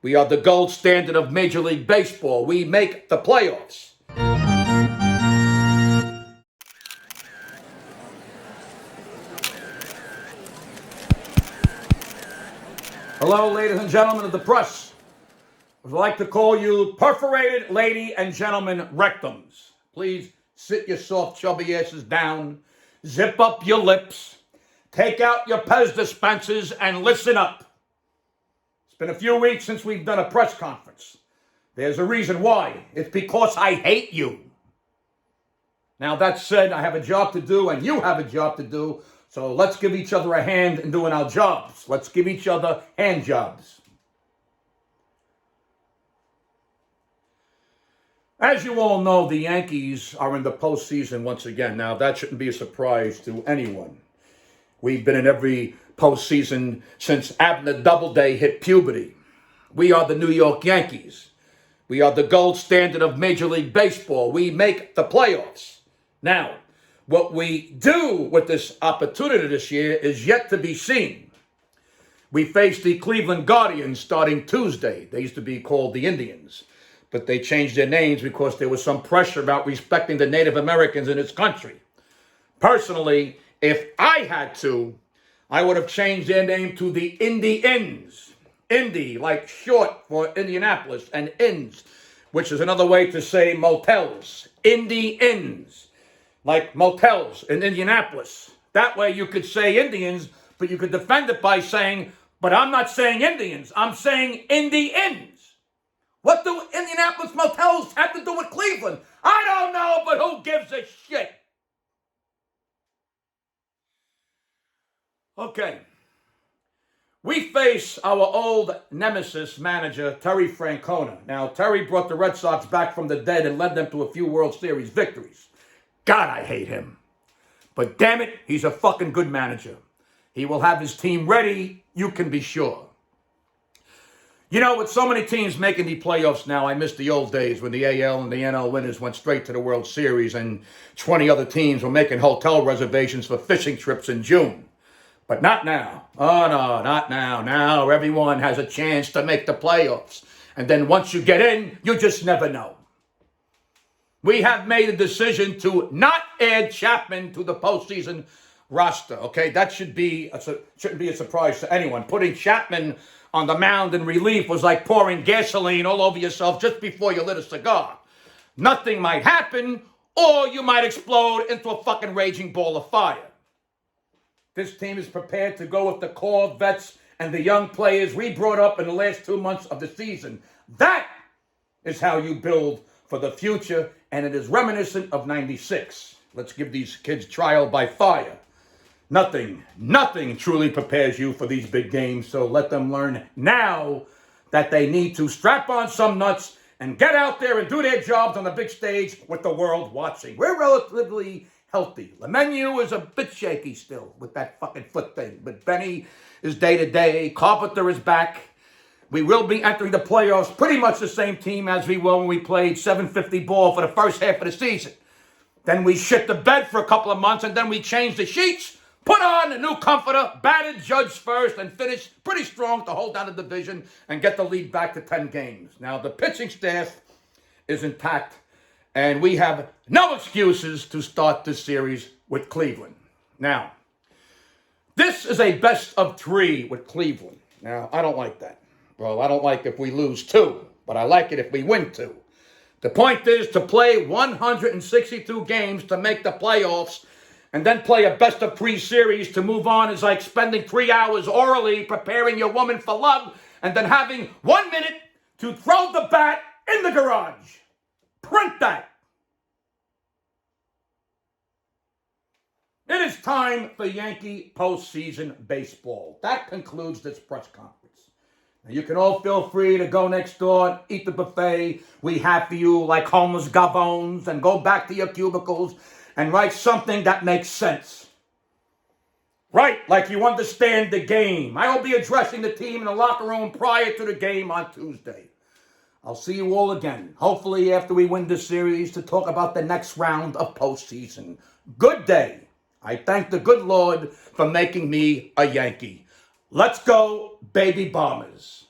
We are the gold standard of Major League Baseball. We make the playoffs. Hello, ladies and gentlemen of the press. I'd like to call you perforated lady and gentlemen rectums. Please sit your soft, chubby asses down, zip up your lips, take out your Pez dispensers, and listen up. It's been a few weeks since we've done a press conference. There's a reason why. It's because I hate you. Now, that said, I have a job to do, and you have a job to do, so let's give each other a hand in doing our jobs. Let's give each other hand jobs. As you all know, the Yankees are in the postseason once again. Now, that shouldn't be a surprise to anyone. We've been in every postseason since Abner Doubleday hit puberty. We are the New York Yankees. We are the gold standard of Major League Baseball. We make the playoffs. Now, what we do with this opportunity this year is yet to be seen. We face the Cleveland Guardians starting Tuesday. They used to be called the Indians, but they changed their names because there was some pressure about respecting the Native Americans in this country. Personally, if I had to, I would have changed their name to the Indians. Indy, like short for Indianapolis, and Inns, which is another way to say motels. Indy Inns, like motels in Indianapolis. That way you could say Indians, but you could defend it by saying, but I'm not saying Indians, I'm saying Indy Inns. What do Indianapolis motels have to do with Cleveland? I don't know, but who gives a shit? Okay. We face our old nemesis manager, Terry Francona. Now, Terry brought the Red Sox back from the dead and led them to a few World Series victories. God, I hate him. But damn it, he's a fucking good manager. He will have his team ready, you can be sure. You know, with so many teams making the playoffs now, I miss the old days when the AL and the NL winners went straight to the World Series and 20 other teams were making hotel reservations for fishing trips in June. But not now. Oh, no, not now. Now everyone has a chance to make the playoffs. And then once you get in, you just never know. We have made a decision to not add Chapman to the postseason roster, okay? That shouldn't be a surprise to anyone. Putting Chapman on the mound in relief was like pouring gasoline all over yourself just before you lit a cigar. Nothing might happen, or you might explode into a fucking raging ball of fire. This team is prepared to go with the core vets and the young players we brought up in the last 2 months of the season. That is how you build for the future, and it is reminiscent of '96. Let's give these kids trial by fire. Nothing truly prepares you for these big games, so let them learn now that they need to strap on some nuts and get out there and do their jobs on the big stage with the world watching. We're relatively healthy. LeMahieu is a bit shaky still with that fucking foot thing, but Benny is day-to-day. Carpenter is back. We will be entering the playoffs pretty much the same team as we were when we played .750 ball for the first half of the season. Then we shit the bed for a couple of months, and then we changed the sheets, put on a new comforter, batted Judge first, and finished pretty strong to hold down the division and get the lead back to 10 games. Now, the pitching staff is intact, and we have no excuses to start this series with Cleveland. Now, this is a best of 3 with Cleveland. Now, I don't like that. Well, I don't like if we lose 2, but I like it if we win 2. The point is to play 162 games to make the playoffs and then play a best of 3 series to move on is like spending 3 hours orally preparing your woman for love and then having 1 minute to throw the bat in the garage. Print that. It is time for Yankee postseason baseball. That concludes this press conference. Now, you can all feel free to go next door, eat the buffet we have for you like homeless gabons, and go back to your cubicles and write something that makes sense. Right, like you understand the game. I will be addressing the team in the locker room prior to the game on Tuesday. I'll see you all again, hopefully after we win this series, to talk about the next round of postseason. Good day. I thank the good Lord for making me a Yankee. Let's go, baby Bombers.